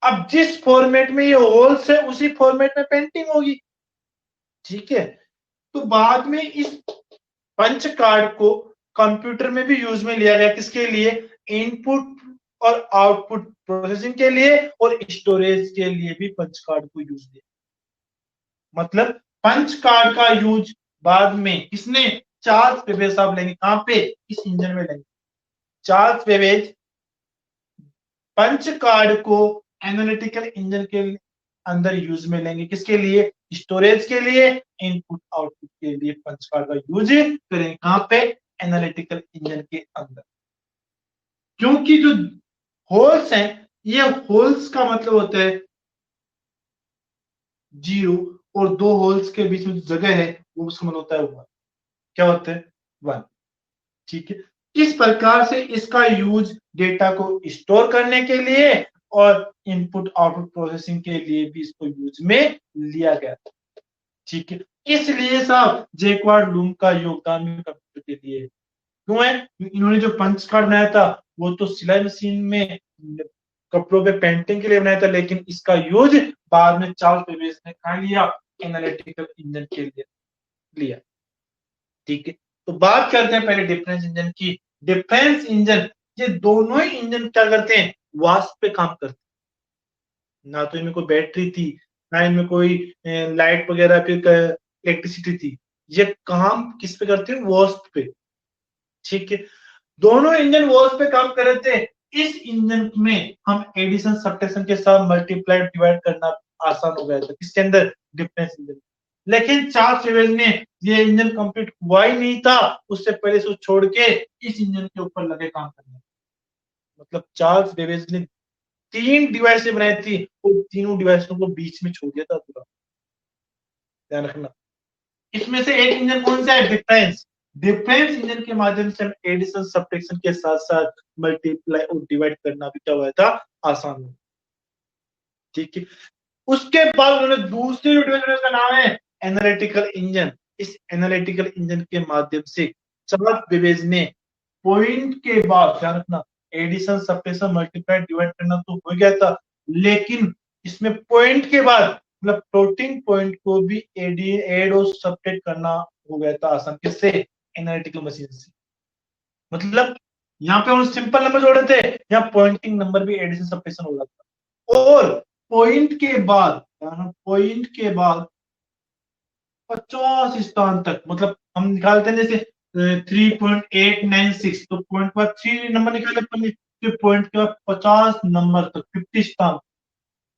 अब जिस फॉर्मेट में ये होल्स है उसी फॉर्मेट में पेंटिंग होगी, ठीक है। तो बाद में इस पंच कार्ड को कंप्यूटर में भी यूज में लिया गया, किसके लिए? इनपुट और आउटपुट प्रोसेसिंग के लिए, और स्टोरेज के लिए भी पंच कार्ड को यूज किया। मतलब पंच कार्ड का यूज बाद में किसने? चार्ल्स बेबेज साहब लेंगे, कहां पे? इस इंजन में लेंगे। चार्ल्स बेबेज पंच कार्ड को एनालिटिकल इंजन के अंदर यूज में लेंगे। किसके लिए? स्टोरेज के लिए, इनपुट आउटपुट के लिए पंच कार्ड का यूज करेंगे। कहां पे? एनालिटिकल इंजन के अंदर। क्योंकि जो होल्स हैं, ये होल्स का मतलब होता है जीरो, और दो होल्स के बीच में जो जगह है वो उसका मतलब होता है वन। क्या होता है? वन। ठीक है। इस प्रकार से इसका यूज डेटा को स्टोर करने के लिए और इनपुट आउटपुट प्रोसेसिंग के लिए भी इसको यूज में लिया गया। ठीक है। इसलिए साहब जैकवार्ड लूम का योगदान भी कंप्यूटर के लिए क्यों है? इन्होंने जो पंच कार्ड बनाया था वो तो सिलाई मशीन में कपड़ों पे पेंटिंग के लिए बनाया था, लेकिन इसका यूज बाद में चार्ल्स बेबेज ने कहा लिया? एनालिटिकल इंजन के लिए लिया। ठीक है। तो बात करते हैं पहले डिफरेंस इंजन की। डिफरेंस इंजन, ये दोनों ही इंजन क्या करते हैं? वास्प पे काम करते हैं। ना तो इनमें कोई बैटरी थी, ना इनमें कोई लाइट वगैरह फिर इलेक्ट्रिसिटी थी। ये काम किस पे करते हैं? वास्प पे। ठीक है। दोनों इंजन वाल्स पे काम कर रहे थे। इस इंजन में हम एडिशन सब्ट्रैक्शन के साथ मल्टीप्लाई डिवाइड करना आसान हो गया था। किसके अंदर? Difference engine. लेकिन चार्ल्स बेबेज ने ये इंजन कंप्लीट हुआ ही नहीं था, उससे पहले से छोड़ के इस इंजन के ऊपर लगे काम करने। मतलब चार्ल्स बेबेज ने 3 डिवाइस बनाई थी और तीनों डिवाइसों को बीच में छोड़ दिया था पूरा। ध्यान रखना। इसमें से एक इंजन कौन सा है? डिफरेंस। डिफरेंस इंजन के माध्यम से हम एडिशन सब्ट्रैक्शन के साथ साथ मल्टीप्लाई और डिवाइड करना भी क्या हुआ था? आसान हुआ। ठीक है। उसके बाद उन्होंने दूसरी डिवाइस का नाम है एनालिटिकल इंजन। इस एनालिटिकल इंजन के माध्यम से चार्ल्स बेबेज ने पॉइंट के बाद, ध्यान रखना, एडिशन सब्ट्रैक्शन मल्टीप्लाई डिवाइड करना तो हो गया था, लेकिन इसमें पॉइंट के बाद मतलब फ्लोटिंग पॉइंट को भी एड और सब्ट्रैक्ट करना हो गया था आसान। किससे? एनालिटिकल मशीन से। मतलब यहाँ पे हम सिंपल नंबर जोड़े थे, यहाँ पॉइंटिंग नंबर भी एडिशन सब्ट्रैक्शन हो रहा था। और पॉइंट के बाद 50 स्थान तक, मतलब हम निकालते हैं जैसे 3.896, तो पॉइंट के बाद 3 नंबर निकाले अपन ने, फिर पॉइंट के बाद 50 नंबर तक 50 स्थान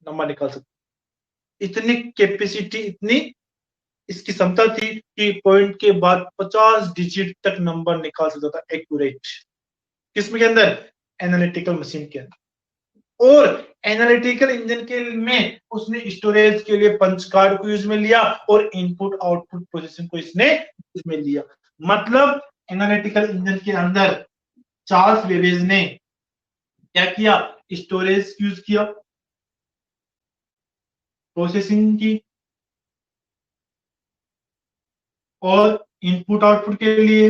नंबर निकाल सकते। इतनी कैपेसिटी, इतनी इसकी क्षमता थी कि पॉइंट के बाद 50 डिजिट तक नंबर निकाल सकता था एक्यूरेट। किसमें के अंदर? एनालिटिकल मशीन के अंदर। और एनालिटिकल इंजन के में उसने स्टोरेज के लिए पंच कार्ड को यूज में लिया और इनपुट आउटपुट प्रोसेसिंग को इसने यूज में लिया। मतलब एनालिटिकल इंजन के अंदर चार्ल्स बेबेज ने क्या किया? स्टोरेज यूज किया, प्रोसेसिंग की, और इनपुट आउटपुट के लिए,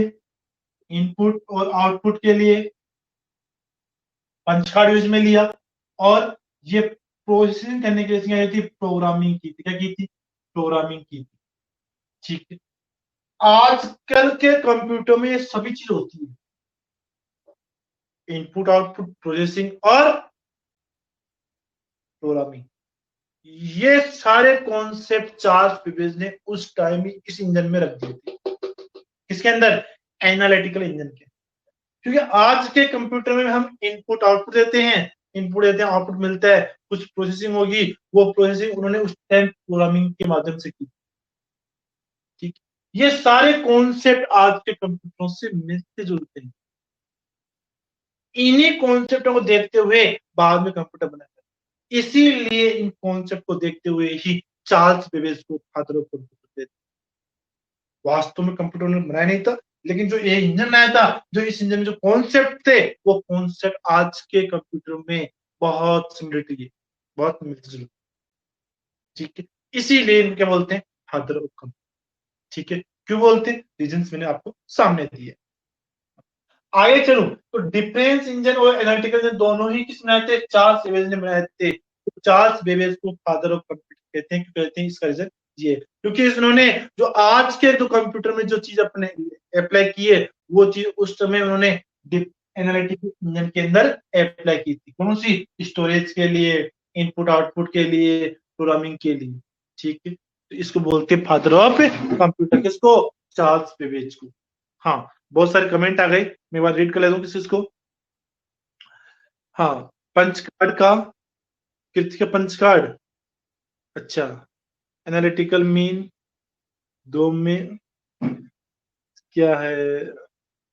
इनपुट और आउटपुट के लिए पंच कार्ड यूज में लिया। और ये प्रोसेसिंग करने के लिए थी प्रोग्रामिंग की थी। क्या की थी? प्रोग्रामिंग की थी। ठीक है। आजकल के कंप्यूटर में ये सभी चीज होती है, इनपुट आउटपुट प्रोसेसिंग और प्रोग्रामिंग। ये सारे कॉन्सेप्ट चार्ल्स बेबेज ने उस टाइम ही इस इंजन में रख दिए थे। किसके अंदर? एनालिटिकल इंजन के। क्योंकि आज के कंप्यूटर में हम इनपुट आउटपुट देते हैं, इनपुट देते हैं, आउटपुट मिलता है, कुछ प्रोसेसिंग होगी, वो प्रोसेसिंग उन्होंने उस टाइम प्रोग्रामिंग के माध्यम से की। ठीक। ये सारे कॉन्सेप्ट आज के कंप्यूटरों से मिलते जुलते हैं। इन्हीं कॉन्सेप्टों को देखते हुए बाद में कंप्यूटर बनाया गया। इसीलिए इन कॉन्सेप्ट को देखते हुए ही चार्ल्स बेबेज को फादर ऑफ कंप्यूटर देते। वास्तव में कंप्यूटर ने बनाया नहीं था, लेकिन जो ये इंजन बनाया था, जो इस इंजन में जो कॉन्सेप्ट थे, वो कॉन्सेप्ट आज के कंप्यूटर में बहुत सिमिलरिटी है, बहुत मिलते जुलते। ठीक है। इसीलिए इनके बोलते हैं फादर ऑफ कंप्यूटर। ठीक है। क्यों बोलते हैं? रीजंस मैंने आपको सामने दिए। आगे चलो, तो डिफरेंस इंजन और एनालिटिकल इंजन दोनों ही किस बनाए थे? चार्ल्स बेबेज ने बनाए थे। तो चार्ल्स बेबेज को फादर ऑफ कंप्यूटर कहते हैं। क्यों कहते हैं? इसका रीजन ये, क्योंकि इन्होंने जो आज के जो कंप्यूटर में जो चीज अपने अप्लाई की है, वो चीज उस समय उन्होंने एनालिटिकल इंजन के अंदर अप्लाई की थी। कौन सी? स्टोरेज के लिए, इनपुट आउटपुट के लिए, प्रोग्रामिंग के लिए। ठीक है। तो इसको बोलते हैं फादर ऑफ कंप्यूटर। किसको? चार्ल्स बेबेज को। हाँ, बहुत सारे कमेंट आ गए, मैं बात रीड कर लेता हूँ किसी को। हाँ, पंच कार्ड का, कृति का पंच कार्ड। अच्छा, एनालिटिकल मीन दो में क्या है,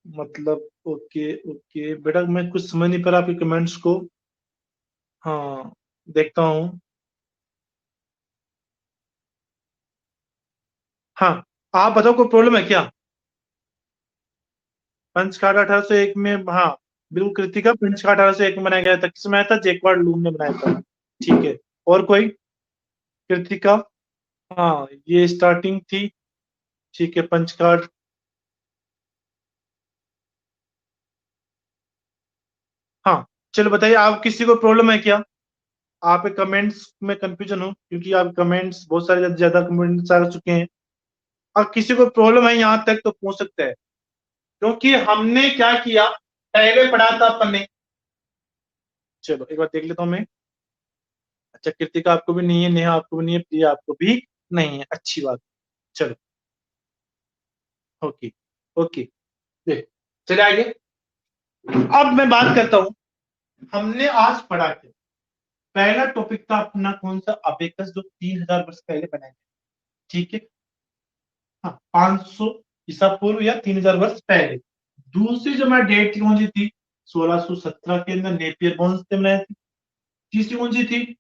मतलब ओके ओके बेटा, मैं कुछ समझ नहीं पा रहा आपके कमेंट्स को। हाँ, देखता हूँ। हाँ, आप बताओ कोई प्रॉब्लम है क्या? पंच कार्ड 1801 में, हाँ बिल्कुल, कृतिका पंच कार्ड 1801 में बनाया गया था। किसने बनाया था? जैकवार्ड लूम ने बनाया था। ठीक है, और कोई? कृतिका, हाँ ये स्टार्टिंग थी। ठीक है, पंच कार्ड। हाँ, चलो बताइए, आप किसी को प्रॉब्लम है क्या? आप कमेंट्स में कंफ्यूजन हो, क्योंकि आप कमेंट्स बहुत सारे ज्यादा कमेंट्स आ चुके हैं। और किसी को प्रॉब्लम है यहाँ तक तो पूछ सकते हैं, क्योंकि हमने क्या किया, पहले पढ़ा था अपन ने। चलो एक बार देख लेता हूँ मैं। अच्छा, कृतिका आपको भी नहीं है, नेहा आपको भी नहीं है, प्रिया आपको भी नहीं है, अच्छी बात। चलो, ओके ओके, देख, चले आगे। अब मैं बात करता हूँ, हमने आज पढ़ा क्या? पहला टॉपिक था अपना कौन सा? अबेकस, जो 3000 वर्ष पहले बनाया गया। ठीक है, हाँ 500 ईसा पूर्व या 3000 वर्ष पहले। दूसरी जो हमारी डेट थी कौन सी थी? 1617 के अंदर नेपियर बॉन्स ने बनाया थी। तीसरी कौन सी थी?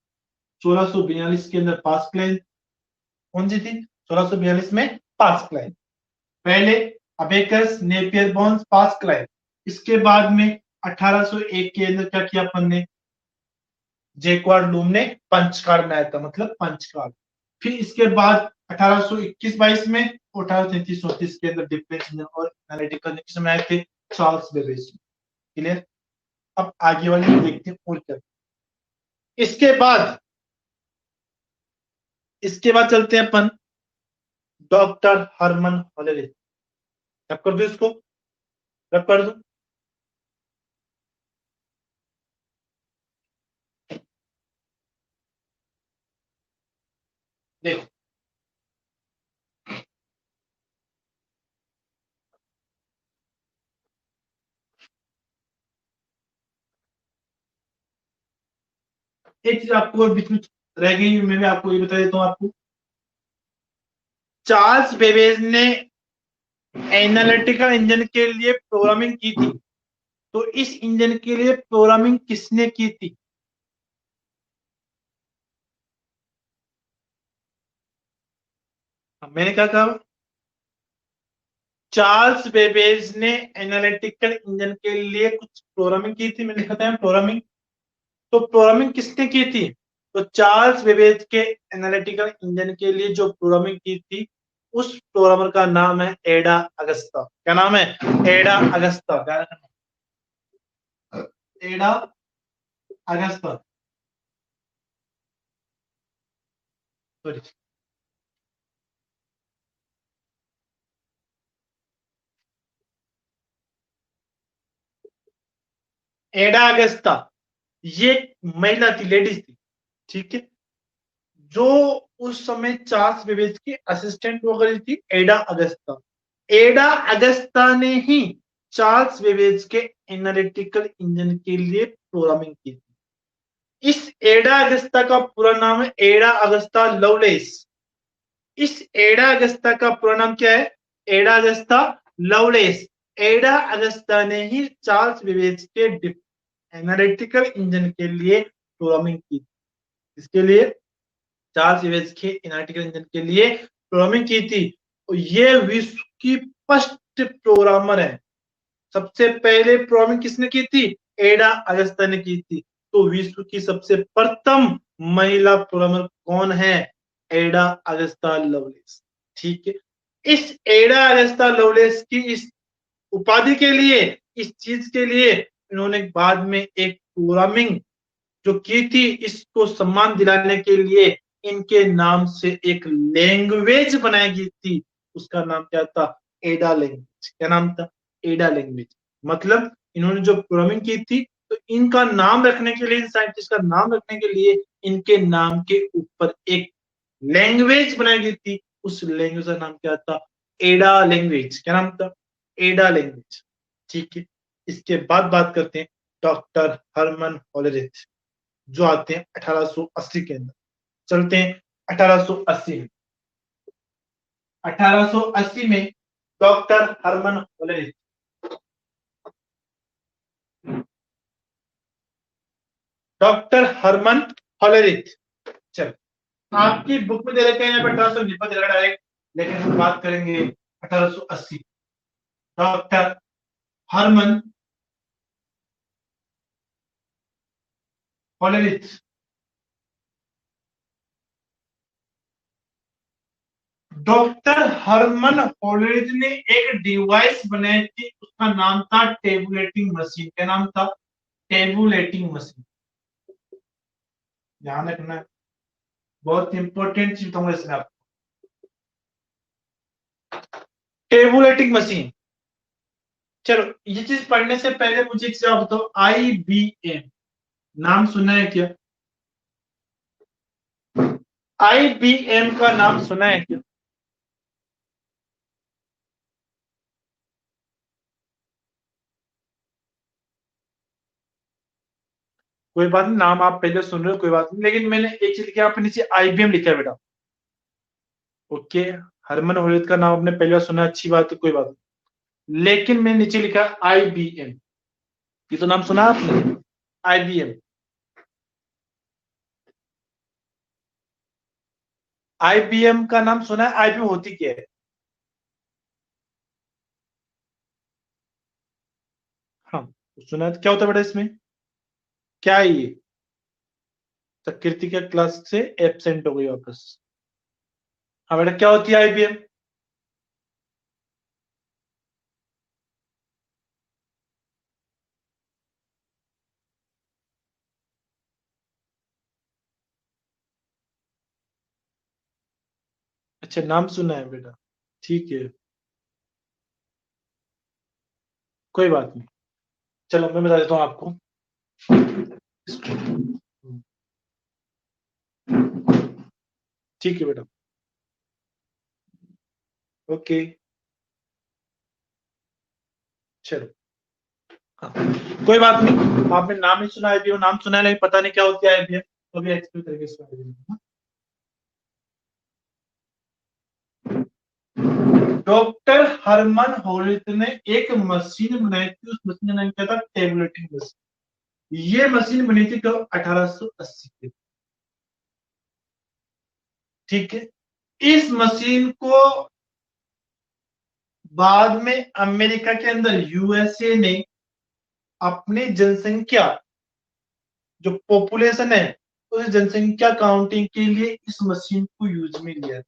1642 के अंदर पास्कलाइन। कौन सी थी? 1642 में पास्कलाइन। पहले अबेकस, नेपियर बॉन्स, पास्कलाइन। इसके बाद में 1801 के अंदर क्या किया अपन ने? जैकवार्ड लूम ने पंच कार्ड बनाया था, मतलब पंच कार्ड। फिर इसके बाद 1821-22 में, 1833-34 के अंदर डिफरेंस और एनालिटिकल कंडीशन बनाए थे चार्ल्स बेबेज। क्लियर? अब आगे वाले देखते हैं और क्या। इसके बाद, इसके बाद चलते हैं अपन डॉक्टर हरमन हॉलेरिच। रब कर दो इसको, रब कर दो। देखो, एक चीज आपको और बीच में रह गई, मैं भी आपको ये बता देता हूँ आपको। चार्ल्स बेबेज ने एनालिटिकल इंजन के लिए प्रोग्रामिंग की थी, तो इस इंजन के लिए प्रोग्रामिंग किसने की थी? मैंने क्या कहा? चार्ल्स बेबेज ने एनालिटिकल इंजन के लिए कुछ प्रोग्रामिंग की थी, मैंने कहता है प्रोग्रामिंग। तो प्रोग्रामिंग किसने की थी? तो चार्ल्स बेबेज के एनालिटिकल इंजन के लिए जो प्रोग्रामिंग की थी, उस प्रोग्रामर का नाम है एडा अगस्ता। क्या नाम है? एडा अगस्ता। एडा अगस्ता, सॉरी, एडा अगस्ता, ये महिला थी, लेडीज थी। ठीक है, जो उस समय चार्ल्स बेबेज की असिस्टेंट वगैरह थी, एडा अगस्ता। एडा अगस्ता ने ही चार्ल्स बेबेज के एनालिटिकल इंजन के लिए प्रोग्रामिंग की थी। इस एडा अगस्ता का पूरा नाम है एडा अगस्ता लवलेस। इस एडा अगस्ता का पूरा नाम क्या है? एडा अगस्ता लवलेस। एडा अगस्ता ने ही चार्ल्स बेबेज के एनालिटिकल इंजन के लिए प्रोग्रामिंग की। इसके लिए चार्ल्स बेबेज के एनालिटिकल इंजन के लिए प्रोग्रामिंग की थी। और ये विश्व की फर्स्ट प्रोग्रामर है। सबसे पहले प्रोग्रामिंग किसने की थी? एडा अगस्ता ने की थी। तो विश्व की सबसे प्रथम महिला प्रोग्रामर कौन है? एडा अगस्ता लवलेस। ठीक है, इस एडा अगस्ता लवलेस की इस उपाधि के लिए, इस चीज के लिए इन्होंने बाद में एक प्रोग्रामिंग जो की थी, इसको सम्मान दिलाने के लिए इनके नाम से एक लैंग्वेज बनाई गई थी। उसका नाम क्या था? एडा लैंग्वेज। क्या नाम था? एडा लैंग्वेज। मतलब इन्होंने जो प्रोग्रामिंग की थी, तो इनका नाम रखने के लिए, साइंटिस्ट का नाम रखने के लिए, इनके नाम के ऊपर एक लैंग्वेज बनाई गई थी। उस लैंग्वेज का नाम क्या था? एडा लैंग्वेज। क्या नाम था? एडा लैंग्वेज। ठीक है, इसके बाद बात करते हैं डॉक्टर हरमन होलरिथ, जो आते हैं 1880 के अंदर। चलते हैं 1880 में। 1880 में डॉक्टर हरमन होलरिथ, डॉक्टर हरमन होलरिथ। चल, आपकी बुक में दे रखे हैं यहाँ पे 1890 दे रखा है, लेकिन हम बात करेंगे 1880। डॉक्टर हरमन होलरिथ, डॉक्टर हरमन होलरिथ ने एक डिवाइस बनाई थी, उसका नाम था टेबुलेटिंग मशीन। क्या नाम था? Tabulating machine. ध्यान रखना, बहुत इंपॉर्टेंट चीज बताऊंगा इसमें आपको। Tabulating machine. चलो, ये चीज पढ़ने से पहले मुझे एक चीज बताओ, IBM नाम सुना है क्या? IBM का नाम सुना है क्या? कोई बात नहीं, नाम आप पहले सुन रहे हो, कोई बात नहीं, लेकिन मैंने एक चीज लिखा, आप नीचे IBM लिखा है बेटा। ओके, हरमन होलित का नाम आपने पहले बार सुना, अच्छी बात है, कोई बात नहीं, लेकिन मैंने नीचे लिखा IBM। ये तो नाम सुना आपने, IBM। IBM का नाम सुना है? IBM होती क्या है? हाँ, तो सुना है, तो क्या होता है बेटा इसमें? क्या है ये? कृतिका क्लास से एब्सेंट हो गई वापस। हाँ बेटा, क्या होती है IBM? अच्छा, नाम सुना है बेटा, ठीक है, कोई बात नहीं। चलो, मैं बता देता हूँ आपको। ठीक है बेटा, ओके, चलो। हाँ, कोई बात नहीं, आपने नाम नहीं सुना IBM, नाम सुना है लेकिन पता नहीं क्या होती है IBM, तो अभी एक्सप्लेन करेंगे इसके बारे में। डॉक्टर हरमन होलित ने एक मशीन बनाई थी, उस मशीन का नाम क्या था? Tabulating machine. ये मशीन बनी थी कब? 1880 के। ठीक है, इस मशीन को बाद में अमेरिका के अंदर USA ने अपनी जनसंख्या, जो पॉपुलेशन है, उस जनसंख्या काउंटिंग के लिए इस मशीन को यूज में लिया।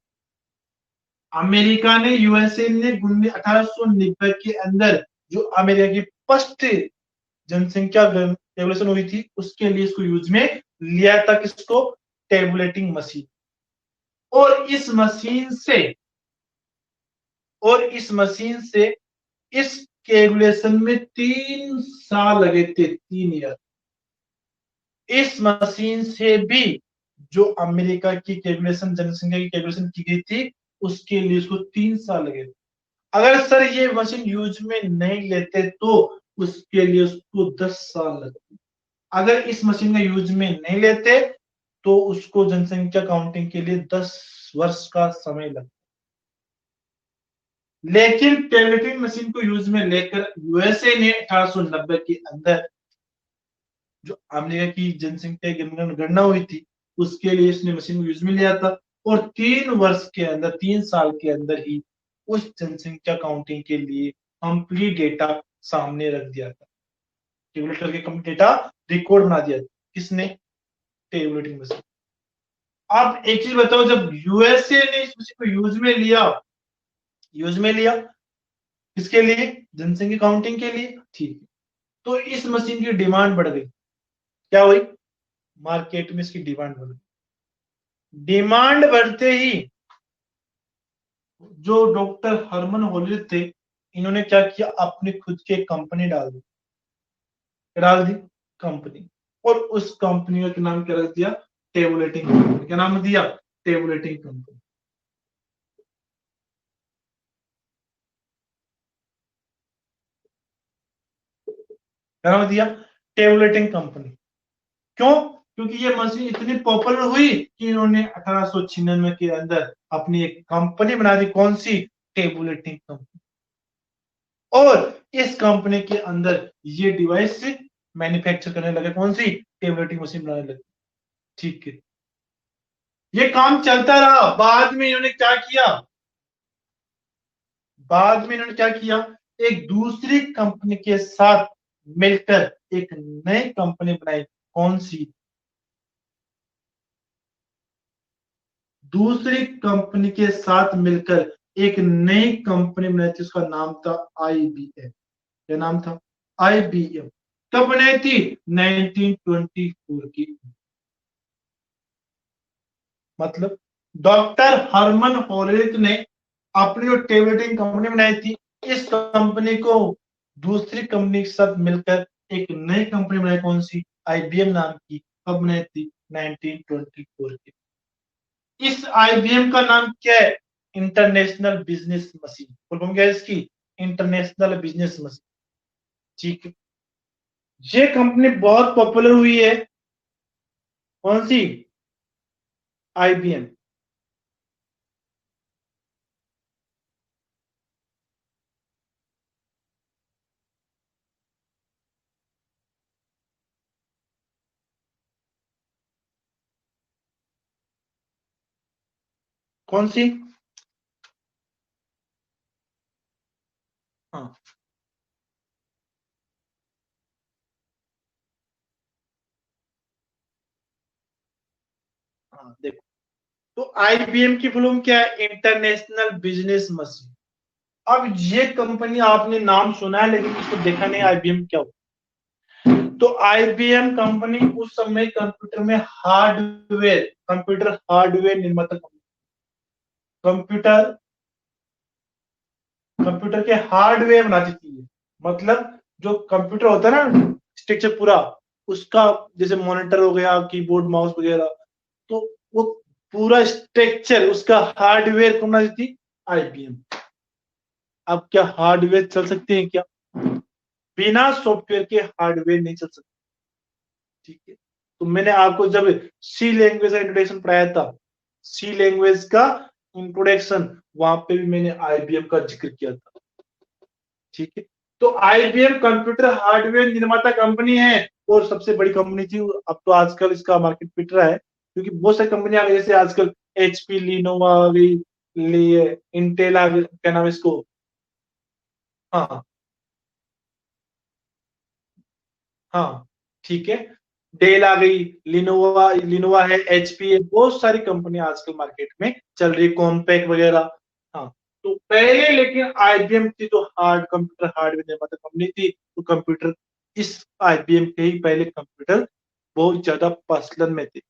अमेरिका ने, USA ने 1890 के अंदर जो अमेरिका की फर्स्ट जनसंख्या रेवोल्यूशन हुई थी, उसके लिए इसको यूज में लिया था। किसको? Tabulating machine. और इस मशीन से और इस मशीन से इस कैलकुलेशन में 3 साल लगे थे, 3 ईयर। इस मशीन से भी जो अमेरिका की कैलकुलेशन, जनसंख्या की कैलकुलेशन की गई थी, उसके लिए उसको 3 साल लगे थे। अगर सर ये मशीन यूज में नहीं लेते तो उसके लिए उसको 10 साल लगते। अगर इस मशीन का यूज में नहीं लेते तो उसको जनसंख्या काउंटिंग के लिए 10 वर्ष का समय लगता। लेकिन टेलीफोन मशीन को यूज में लेकर USA ने 1890 के अंदर जो अमेरिका की जनसंख्या की गणना हुई थी, उसके लिए इसने मशीन को यूज में लिया था। और 3 वर्ष के अंदर, 3 साल के अंदर ही उस जनसंख्या काउंटिंग के लिए कंप्लीट डेटा सामने रख दिया था। टेबुलेट करके कंप्लीट डेटा रिकॉर्ड बना दिया। किसने? Tabulating machine. आप एक चीज बताओ, जब USA ने इस मशीन को यूज में लिया, किसके लिए? जनसंख्या काउंटिंग के लिए, ठीक है। तो इस मशीन की डिमांड बढ़ गई। क्या हुई? मार्केट में इसकी डिमांड बढ़ गई। डिमांड बढ़ते ही जो डॉक्टर हरमन होलित थे, इन्होंने क्या किया? अपनी खुद की एक कंपनी डाल दी कंपनी। और उस कंपनी का नाम क्या रख दिया? Tabulating company. क्या नाम दिया? Tabulating company. क्या नाम दिया? Tabulating company. क्यों? क्योंकि ये मशीन इतनी पॉपुलर हुई कि इन्होंने 1896 के अंदर अपनी एक कंपनी बना दी। कौन सी? Tabulating company. और इस कंपनी के अंदर ये डिवाइस मैन्युफैक्चर करने लगे। कौन सी? टेबलेटिंग मशीन बनाने लगे। ठीक है, ये काम चलता रहा। बाद में इन्होंने क्या किया? बाद में इन्होंने क्या किया? एक दूसरी कंपनी के साथ मिलकर एक नई कंपनी बनाई। कौन सी? दूसरी कंपनी के साथ मिलकर एक नई कंपनी बनाई थी, उसका नाम था आईबीएम। क्या नाम था? आईबीएम। कब बनाई थी? 1924 की। मतलब डॉक्टर हरमन होरेथ ने अपनी जो टेबलेटिंग कंपनी बनाई थी, इस कंपनी को दूसरी कंपनी के साथ मिलकर एक नई कंपनी बनाई। कौन सी? आईबीएम नाम की। कब बनाई थी? 1924 की। इस आईबीएम का नाम क्या है? International business machine. Full form क्या है इसकी? International business machine. ठीक है, ये कंपनी बहुत पॉपुलर हुई है। कौन सी? आईबीएम। कौन सी? हाँ हाँ, देखो, तो आईबीएम की फुल फॉर्म क्या है? International business machine. अब ये कंपनी आपने नाम सुना है लेकिन इसको देखा नहीं आईबीएम क्या होता है। तो आईबीएम कंपनी उस समय कंप्यूटर हार्डवेयर निर्माता कंपनी। कंप्यूटर कंप्यूटर के हार्डवेयर बनाती थी। मतलब जो कंप्यूटर होता है ना, स्ट्रक्चर पूरा उसका, जैसे मॉनिटर हो गया, कीबोर्ड माउस वगैरह, तो वो पूरा स्ट्रक्चर उसका हार्डवेयर कौन बनाती थी? आईबीएम। अब क्या हार्डवेयर चल सकते हैं क्या? बिना सॉफ्टवेयर के हार्डवेयर नहीं चल सकते। ठीक है, तो मैंने आपको जब सी लैंग्वेज का इंट्रोडक्शन पढ़ाया था, सी लैंग्वेज का इंट्रोडक्शन, वहां पे भी मैंने आईबीएम का जिक्र किया था। ठीक है, तो आईबीएम कंप्यूटर हार्डवेयर निर्माता कंपनी है और सबसे बड़ी कंपनी थी। अब तो आजकल इसका मार्केट पिट रहा है क्योंकि बहुत सारी कंपनियां आ गई, जैसे आजकल एचपी, लिनोवा आ गई, इंटेल आ गई, क्या नाम है इसको? हाँ हाँ, ठीक है, डेल आ गई, लिनोवा लिनोवा है, एचपी है, बहुत सारी कंपनी आजकल मार्केट में चल रही है, कॉम्पैक्ट वगैरह। हाँ, तो पहले लेकिन आईबीएम थी तो कंप्यूटर हार्डवेयर निर्माता कंपनी थी, तो कंप्यूटर इस आईबीएम के ही पहले कंप्यूटर बहुत ज्यादा प्रचलन में थे।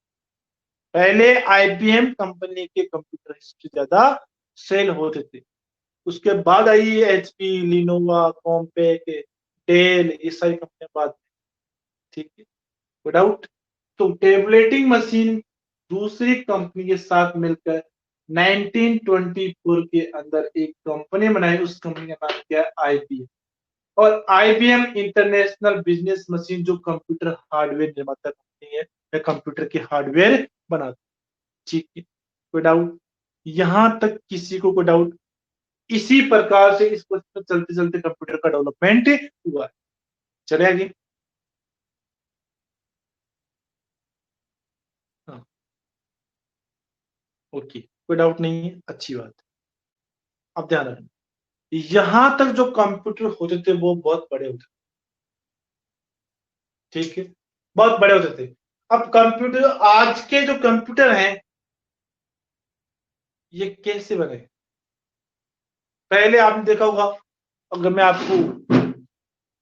पहले आईबीएम कंपनी के कंप्यूटर सबसे ज्यादा सेल होते थे। उसके बाद आई एचपी, लिनोवा, कॉम्पैक्ट, डेल, ये सारी कंपनियां बाद में। ठीक है, विदाउट, तो टेबलेटिंग मशीन दूसरी कंपनी के साथ मिलकर 1924 के अंदर एक कंपनी बनाई। उस कंपनी का नाम क्या है? आईबीएम। और आईबीएम इंटरनेशनल बिजनेस मशीन जो कंप्यूटर हार्डवेयर निर्माता कंपनी है, वह कंप्यूटर के हार्डवेयर बनाती है। ठीक है, कोई डाउट? यहां तक किसी को कोई डाउट? इसी प्रकार से इस पर चलते चलते कंप्यूटर का डेवलपमेंट हुआ है। चले आगे। हाँ, ओके, कोई डाउट नहीं है, अच्छी बात है। अब ध्यान रखना, यहां तक जो कंप्यूटर होते थे वो बहुत बड़े होते थे। ठीक है, बहुत बड़े होते थे। अब कंप्यूटर, आज के जो कंप्यूटर हैं, ये कैसे बने? पहले आपने देखा होगा, अगर मैं आपको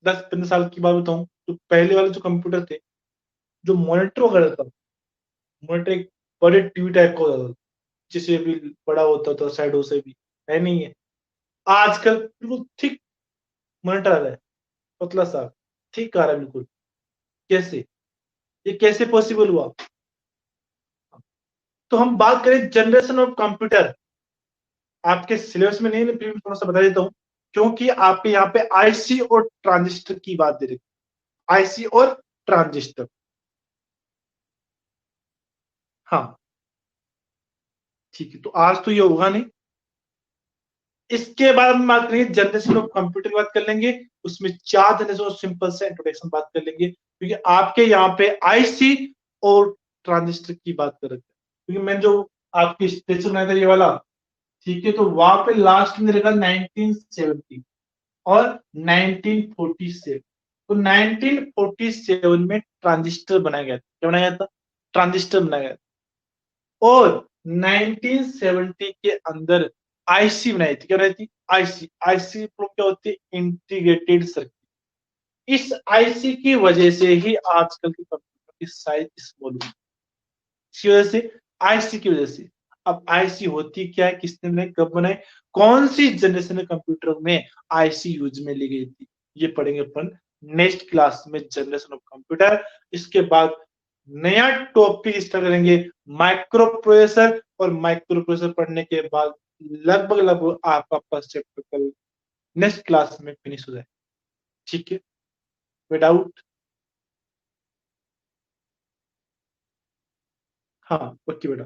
10-15 साल की बात बताऊं, तो पहले वाले जो कंप्यूटर थे, जो मॉनिटर वगैरह था, मॉनिटर एक बड़े टीवी टाइप का होता था, जिसे भी बड़ा होता था साइडों से भी, है नहीं है? आजकल बिल्कुल ठीक मॉनिटर आ रहा है, पतला सा ठीक आ रहा है बिल्कुल। कैसे? ये कैसे पॉसिबल हुआ? तो हम बात करें जनरेशन ऑफ कंप्यूटर, आपके सिलेबस में नहीं है, फिर भी थोड़ा सा बता देता हूँ, क्योंकि आपके यहाँ पे आईसी और ट्रांजिस्टर की बात दे रही है। आईसी और ट्रांजिस्टर। हाँ, ठीक है, तो आज तो ये होगा नहीं। इसके बाद हम बात करेंगे जनरेशन ऑफ कंप्यूटर की बात कर लेंगे। उसमें 4 जनरेशन ऑफ सिंपल से इंट्रोडक्शन बात कर लेंगे, क्योंकि आपके यहाँ पे आईसी और ट्रांजिस्टर की बात कर रहे थे, क्योंकि मैंने जो आपकी स्टेशन बनाया था ये वाला, ठीक है, तो वहां पे लास्ट में लिखा 1970 और 1947। तो 1947 में ट्रांजिस्टर बनाया गया था। क्या बनाया गया था? ट्रांजिस्टर बनाया गया था। और 1970 के अंदर आईसी बनाई थी। क्या बनाई थी? आईसी। आईसी क्या होती है? Integrated circuit. इस आईसी की वजह से ही आजकल के कंप्यूटर की साइज स्मॉल हुई। इसकी वजह से, आईसी की वजह से। अब आईसी होती क्या है, किसने बनाई, कब बनाई, कौन सी जनरेशन के कंप्यूटर में आईसी यूज में ली गई थी, ये पढ़ेंगे अपन नेक्स्ट क्लास में, जनरेशन ऑफ कंप्यूटर। इसके बाद नया टॉपिक स्टार्ट करेंगे, माइक्रो प्रोसेसर। और माइक्रो प्रोसेसर पढ़ने के बाद लगभग लगभग आपका फर्स्ट चैप्टर कल नेक्स्ट क्लास में फिनिश हो जाए। ठीक है, विदाउट। हाँ, ओके बेटा।